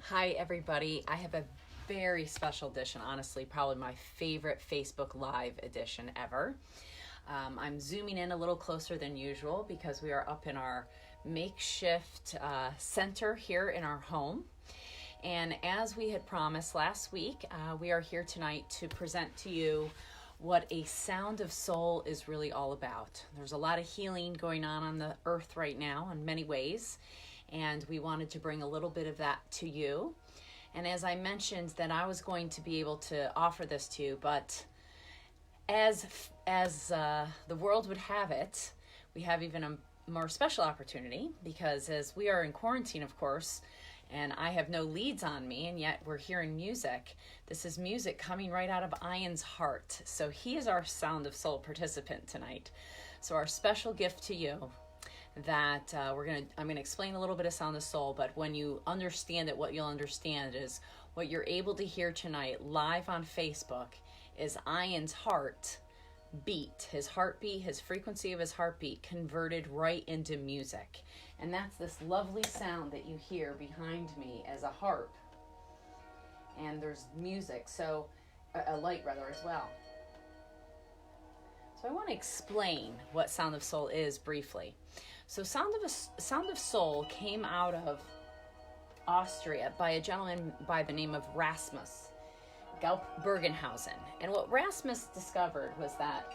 Hi everybody, I have a very special edition, honestly, probably my favorite Facebook Live edition ever. I'm zooming in a little closer than usual because we are up in our makeshift center here in our home. And as we had promised last week, we are here tonight to present to you what a sound of soul is really all about. There's a lot of healing going on the earth right now in many ways, and we wanted to bring a little bit of that to you. And as I mentioned that I was going to be able to offer this to you, but as the world would have it, we have even a more special opportunity, because as we are in quarantine, of course, and I have no leads on me, and yet we're hearing music. This is music coming right out of Ian's heart. So he is our Sound of Soul participant tonight. So our special gift to you that I'm gonna explain a little bit of Sound of Soul, but when you understand it, what you'll understand is what you're able to hear tonight live on Facebook is Ian's heart beat, his heartbeat, his frequency of his heartbeat converted right into music. And that's this lovely sound that you hear behind me as a harp. And there's music, so a light rather as well. So I want to explain what Sound of Soul is briefly. So Sound of Soul came out of Austria by a gentleman by the name of Rasmus Bergenhausen. And what Rasmus discovered was that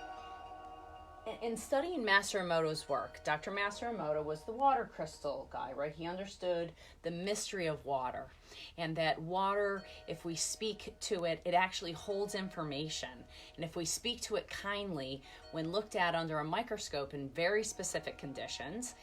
in studying Masaru Emoto's work, Dr. Masaru Emoto was the water crystal guy, right? He understood the mystery of water, and that water, if we speak to it, it actually holds information. And if we speak to it kindly, when looked at under a microscope in very specific conditions,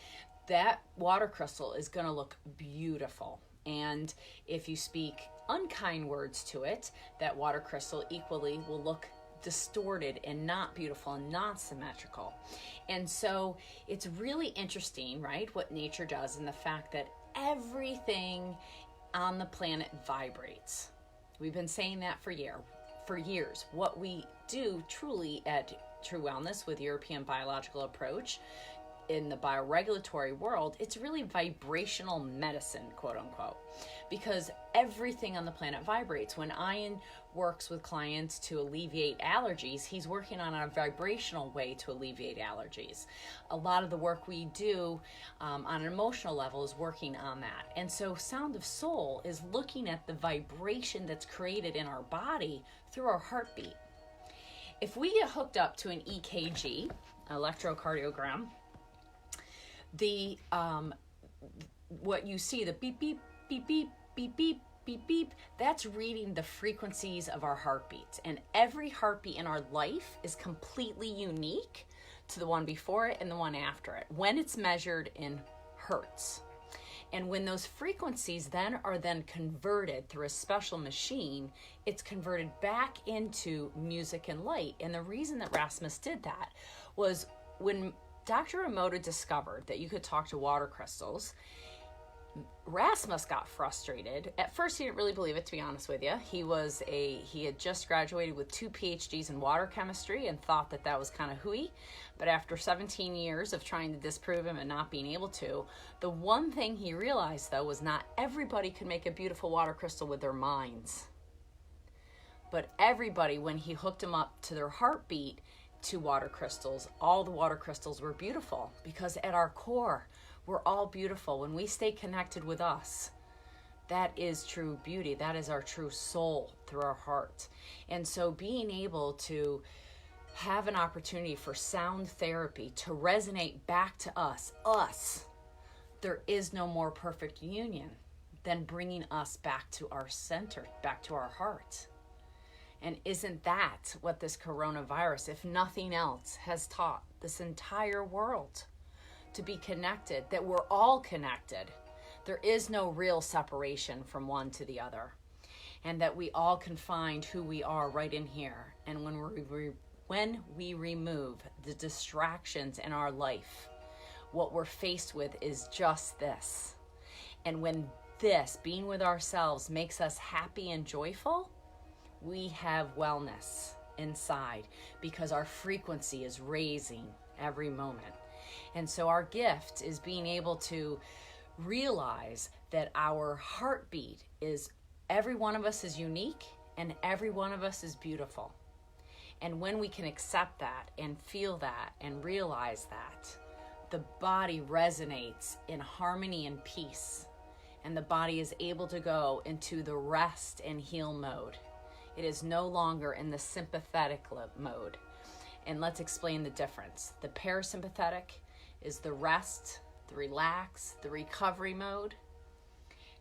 that water crystal is going to look beautiful. And if you speak unkind words to it, that water crystal equally will look distorted and not beautiful and not symmetrical. And so it's really interesting, right, what nature does, and the fact that everything on the planet vibrates. We've been saying that for years. What we do truly at True Wellness with European biological approach in the bioregulatory world, it's really vibrational medicine, quote unquote, because everything on the planet vibrates. When Ian works with clients to alleviate allergies, he's working on a vibrational way to alleviate allergies. A lot of the work we do on an emotional level is working on that. And so Sound of Soul is looking at the vibration that's created in our body through our heartbeat. If we get hooked up to an EKG, electrocardiogram, the what you see, the beep beep beep beep beep beep beep beep, that's reading the frequencies of our heartbeats. And every heartbeat in our life is completely unique to the one before it and the one after it when it's measured in hertz. And when those frequencies are converted through a special machine, it's converted back into music and light. And the reason that Rasmus did that was when Dr. Emoto discovered that you could talk to water crystals, Rasmus got frustrated. At first, he didn't really believe it, to be honest with you. He had just graduated with 2 PhDs in water chemistry and thought that that was kind of hooey. But after 17 years of trying to disprove him and not being able to, the one thing he realized, though, was not everybody could make a beautiful water crystal with their minds. But everybody, when he hooked them up to their heartbeat, to water crystals, all the water crystals were beautiful, because at our core, we're all beautiful. When we stay connected with us, that is true beauty. That is our true soul through our heart. And so being able to have an opportunity for sound therapy to resonate back to us, there is no more perfect union than bringing us back to our center, back to our heart. And isn't that what this coronavirus, if nothing else, has taught this entire world? To be connected, that we're all connected. There is no real separation from one to the other. And that we all can find who we are right in here. And when we remove the distractions in our life, what we're faced with is just this. And when this, being with ourselves, makes us happy and joyful, we have wellness inside, because our frequency is raising every moment. And so our gift is being able to realize that our heartbeat is, every one of us is unique and every one of us is beautiful. And when we can accept that and feel that and realize that, the body resonates in harmony and peace. And the body is able to go into the rest and heal mode. It is no longer in the sympathetic mode. And let's explain the difference. The parasympathetic is the rest, the relax, the recovery mode.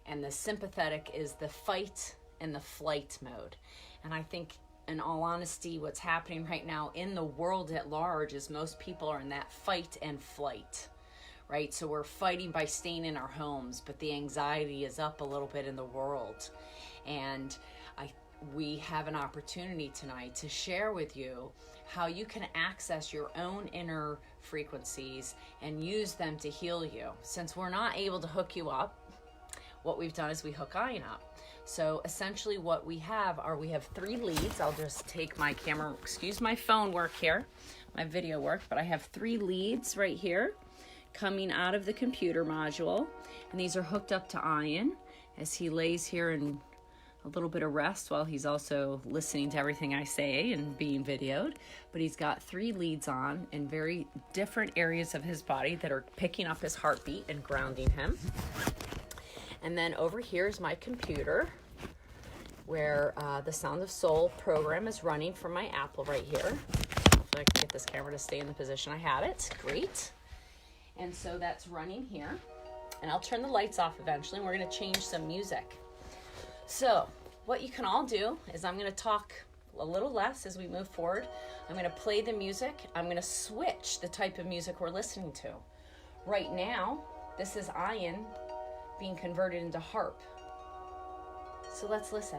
And the sympathetic is the fight and the flight mode. And I think, in all honesty, what's happening right now in the world at large is most people are in that fight and flight, right? So we're fighting by staying in our homes, but the anxiety is up a little bit in the world. And we have an opportunity tonight to share with you how you can access your own inner frequencies and use them to heal you. Since we're not able to hook you up, what we've done is we hook Ian up. So essentially what we have 3 leads. I'll just take my camera, excuse my phone work here, my video work, but I have 3 leads right here coming out of the computer module. And these are hooked up to Ian as he lays here in a little bit of rest while he's also listening to everything I say and being videoed. But he's got 3 leads on in very different areas of his body that are picking up his heartbeat and grounding him. And then over here is my computer where the Sound of Soul program is running from my Apple right here. Hopefully I can get this camera to stay in the position I had it. Great. And so that's running here. And I'll turn the lights off eventually, and we're going to change some music. So what you can all do is I'm going to talk a little less as we move forward. I'm going to play the music. I'm going to switch the type of music we're listening to. Right now, this is Ian being converted into harp. So let's listen.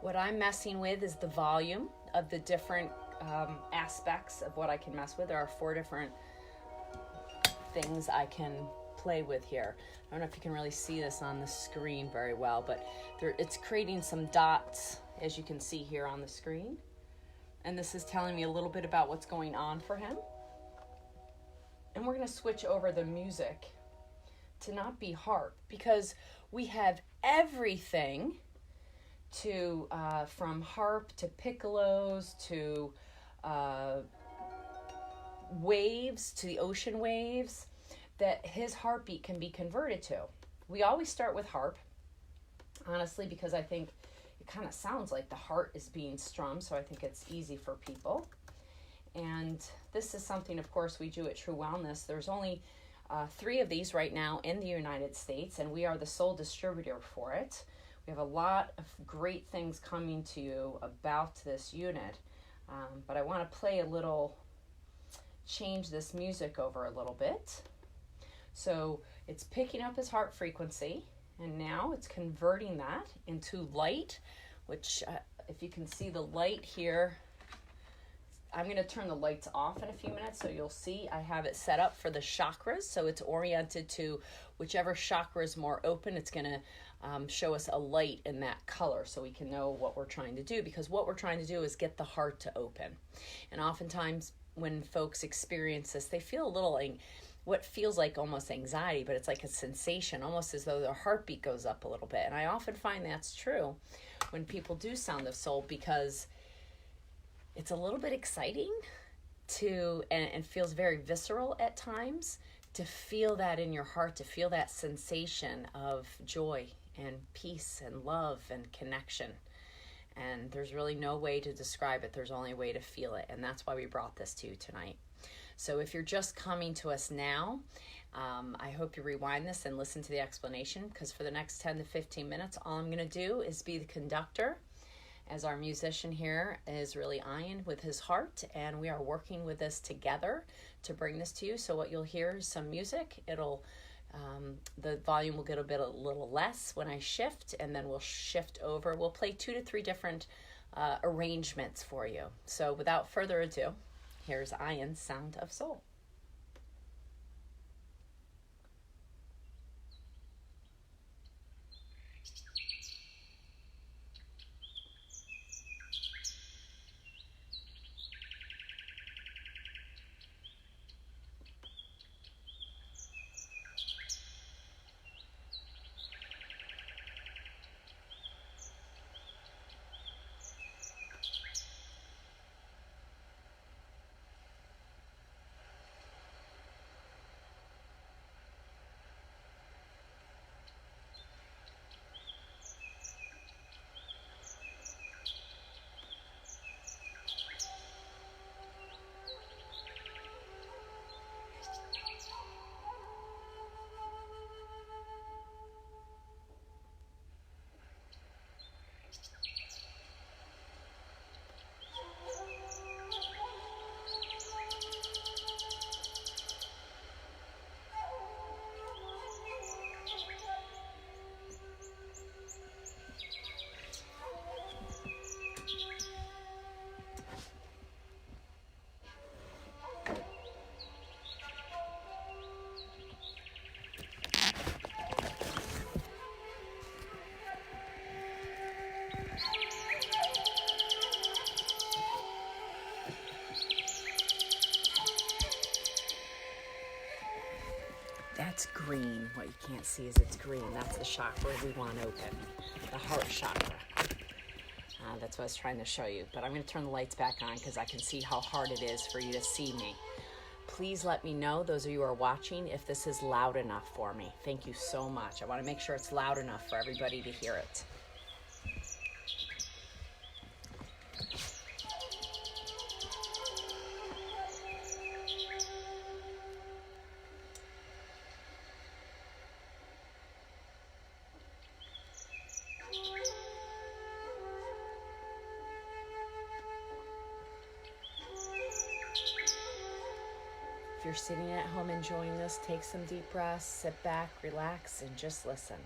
What I'm messing with is the volume of the different aspects of what I can mess with. There are 4 different things I can play with here. I don't know if you can really see this on the screen very well, but it's creating some dots, as you can see here on the screen. And this is telling me a little bit about what's going on for him. And we're going to switch over the music to not be harp, because we have everything to from harp to piccolos to waves, to the ocean waves, that his heartbeat can be converted to. We always start with harp, honestly, because I think it kind of sounds like the heart is being strummed, so I think it's easy for people. And this is something, of course, we do at True Wellness. There's only 3 of these right now in the United States, and we are the sole distributor for it. We have a lot of great things coming to you about this unit, but I want to play a little, change this music over a little bit. So it's picking up his heart frequency, and now it's converting that into light, which if you can see the light here, I'm going to turn the lights off in a few minutes, so you'll see I have it set up for the chakras, so it's oriented to whichever chakra is more open. It's going to show us a light in that color so we can know what we're trying to do, because what we're trying to do is get the heart to open. And oftentimes when folks experience this, they feel a little like what feels like almost anxiety, but it's like a sensation, almost as though their heartbeat goes up a little bit. And I often find that's true when people do Sound of Soul, because it's a little bit exciting to, and feels very visceral at times, to feel that in your heart, to feel that sensation of joy and peace and love and connection. And there's really no way to describe it. There's only a way to feel it. And that's why we brought this to you tonight. So if you're just coming to us now, I hope you rewind this and listen to the explanation, because for the next 10 to 15 minutes, all I'm going to do is be the conductor, as our musician here is really Ian with his heart, and we are working with this together to bring this to you. So what you'll hear is some music. It'll the volume will get a little less when I shift, and then we'll shift over. We'll play 2 to 3 different arrangements for you. So without further ado, here's Ian's Sound of Soul. That's green. What you can't see is it's green. That's the chakra we want open, the heart chakra. That's what I was trying to show you. But I'm going to turn the lights back on because I can see how hard it is for you to see me. Please let me know, those of you who are watching, if this is loud enough for me. Thank you so much. I want to make sure it's loud enough for everybody to hear it. If you're sitting at home enjoying this, take some deep breaths, sit back, relax, and just listen.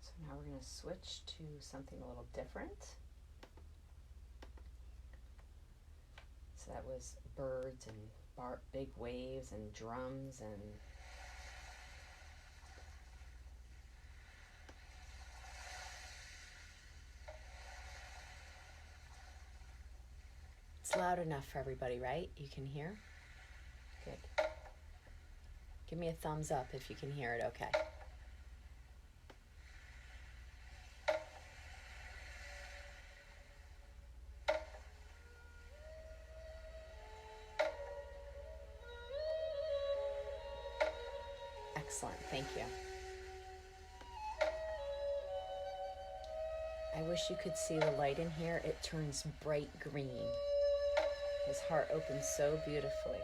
So now we're going to switch to something a little different. So that was birds and big waves and drums and it's loud enough for everybody, right? You can hear? Good. Give me a thumbs up if you can hear it okay. Excellent, thank you. I wish you could see the light in here. It turns bright green. His heart opens so beautifully.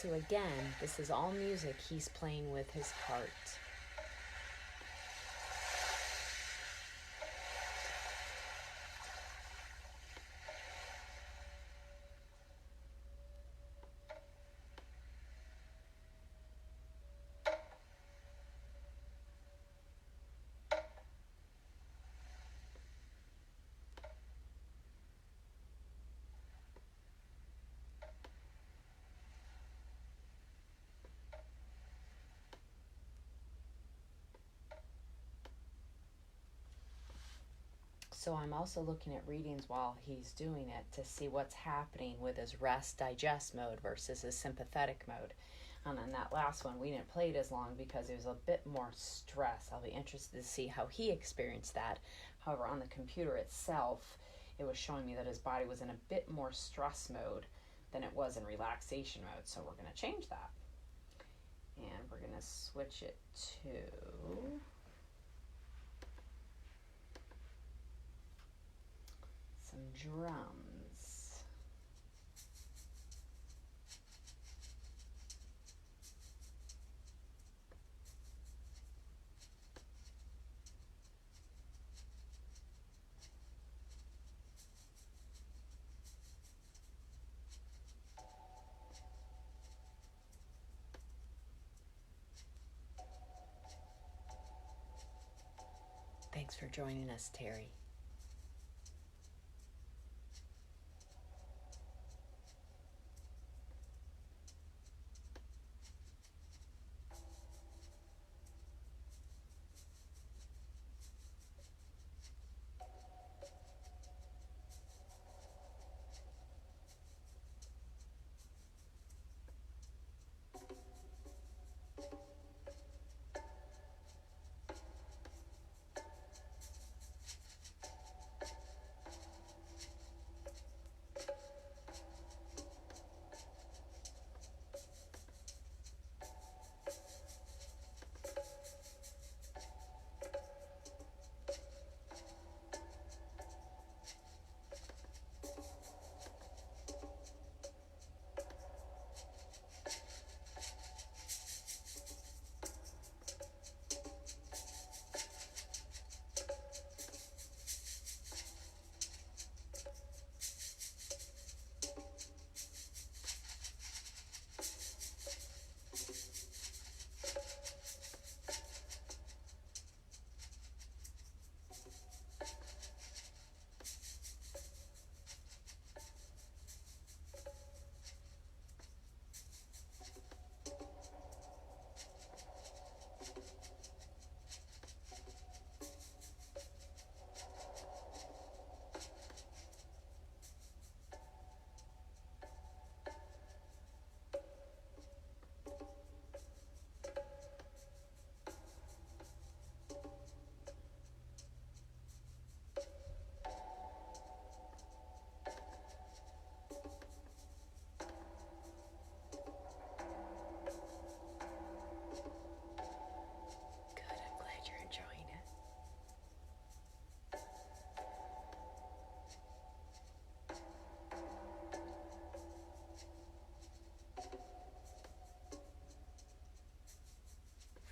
So again, this is all music he's playing with his heart. So I'm also looking at readings while he's doing it to see what's happening with his rest digest mode versus his sympathetic mode. And on that last one, we didn't play it as long because it was a bit more stress. I'll be interested to see how he experienced that. However, on the computer itself, it was showing me that his body was in a bit more stress mode than it was in relaxation mode. So we're going to change that. And we're going to switch it to some drums. Thanks for joining us, Terry.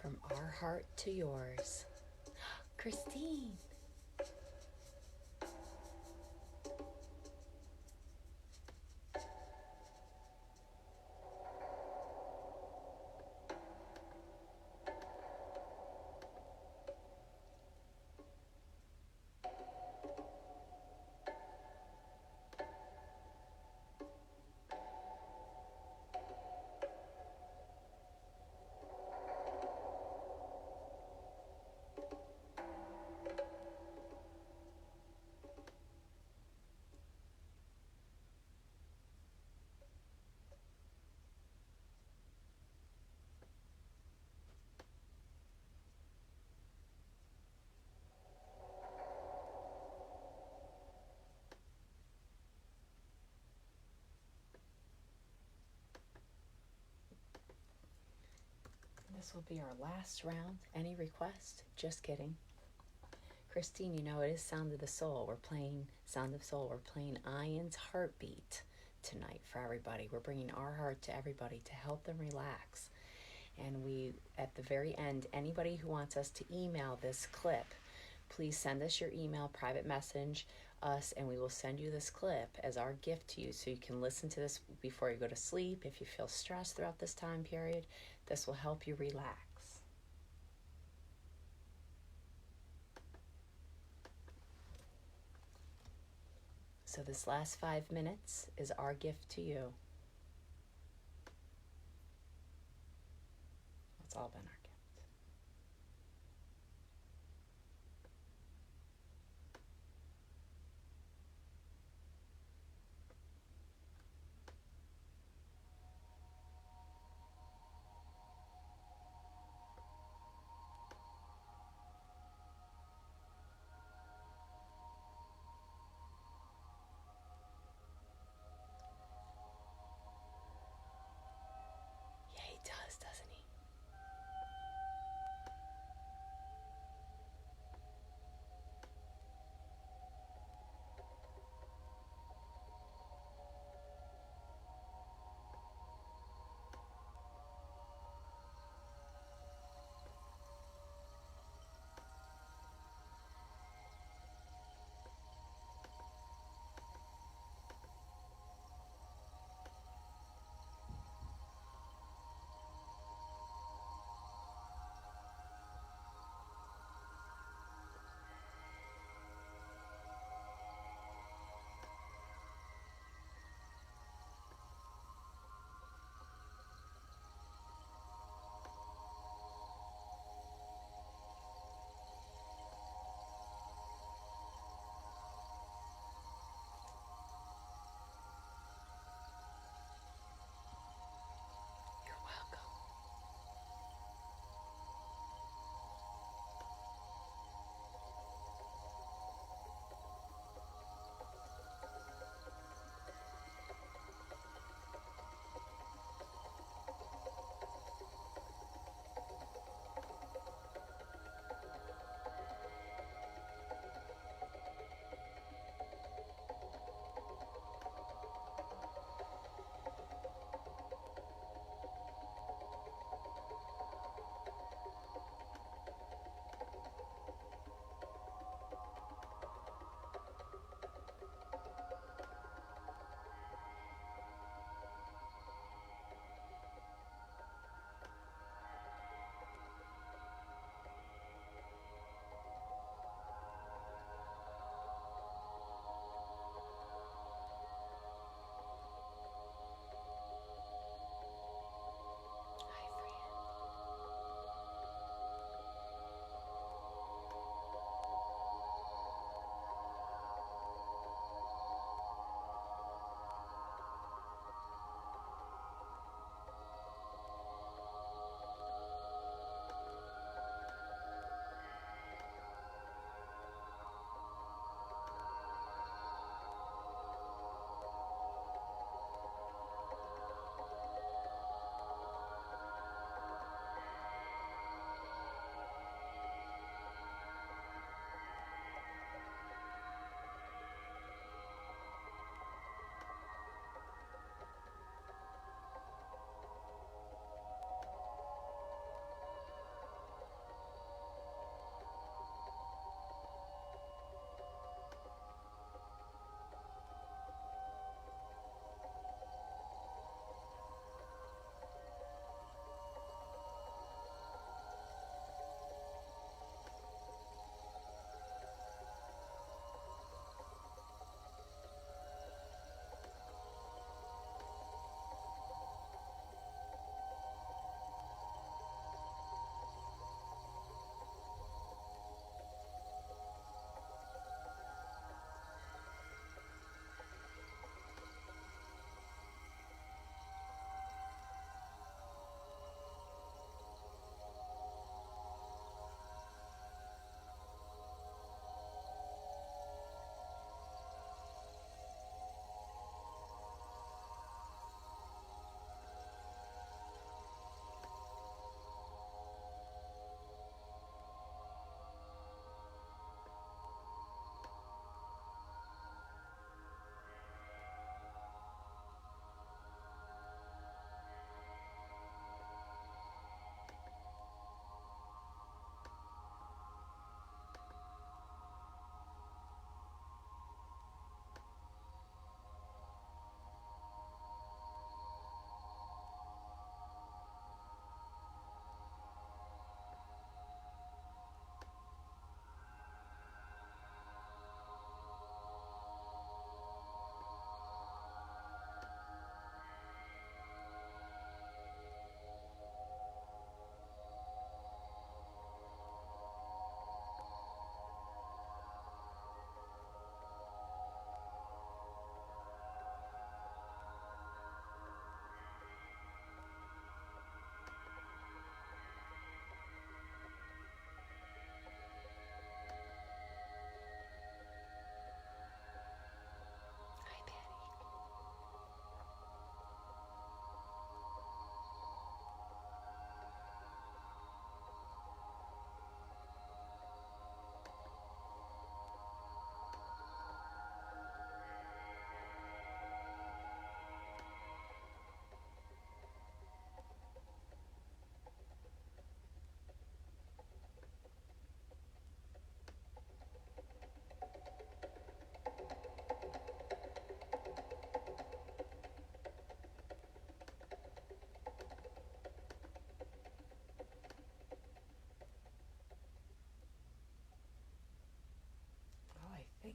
From our heart to yours. Christine. This will be our last round. Any request? Just kidding. Christine, you know it is Sound of the Soul. We're playing Sound of Soul. We're playing Ian's Heartbeat. tonight for everybody. We're bringing our heart to everybody to help them relax. And we, at the very end, anybody who wants us to email this clip, please send us your email, private message us, and we will send you this clip as our gift to you so you can listen to this before you go to sleep. If you feel stressed throughout this time period, this will help you relax. So this last 5 minutes is our gift to you. It's all been our gift. Yeah, he does, doesn't he?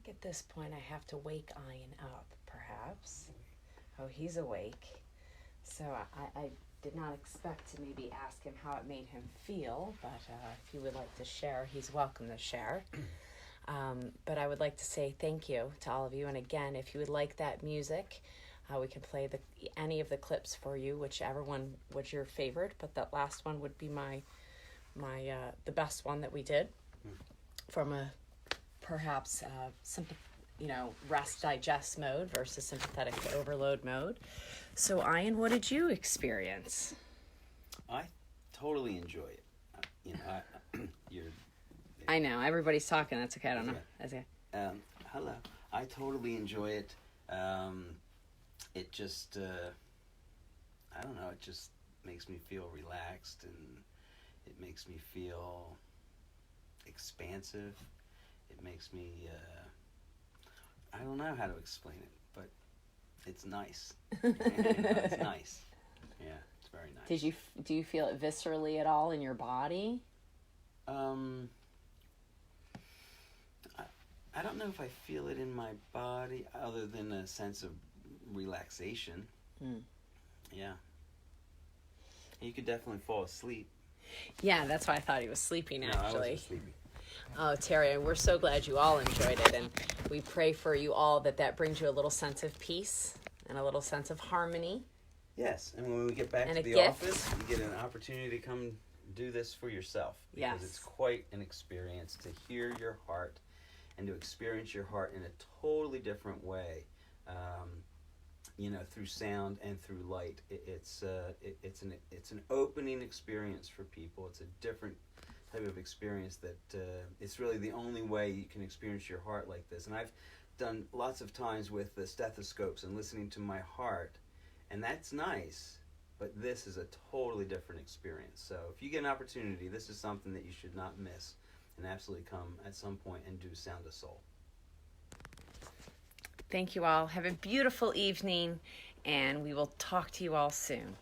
think at this point I have to wake Ian up, perhaps. Oh, he's awake. So I did not expect to maybe ask him how it made him feel, but if he would like to share, he's welcome to share. But I would like to say thank you to all of you. And again, if you would like that music, we can play any of the clips for you, whichever one was your favorite. But that last one would be the best one that we did from a perhaps rest digest mode versus sympathetic overload mode. So Ian, what did you experience? I totally enjoy it. I know everybody's talking. That's okay. I don't know. That's okay. Hello. I totally enjoy it. It just, I don't know. It just makes me feel relaxed, and it makes me feel expansive. It makes me. I don't know how to explain it, but it's nice. It's nice. Yeah, it's very nice. Do you feel it viscerally at all in your body? I don't know if I feel it in my body other than a sense of relaxation. Yeah. You could definitely fall asleep. Yeah, that's why I thought he was sleeping, actually. No, I wasn't sleeping. Oh, Terry, we're so glad you all enjoyed it, and we pray for you all that brings you a little sense of peace and a little sense of harmony. Yes, and when we get back and to the office, you get an opportunity to come do this for yourself. Because it's quite an experience to hear your heart and to experience your heart in a totally different way, through sound and through light. It's an opening experience for people. It's a different type of experience that it's really the only way you can experience your heart like this. And I've done lots of times with the stethoscopes and listening to my heart, and that's nice, but this is a totally different experience. So if you get an opportunity, this is something that you should not miss, and absolutely come at some point and do Sound of Soul. Thank you all. Have a beautiful evening, and we will talk to you all soon.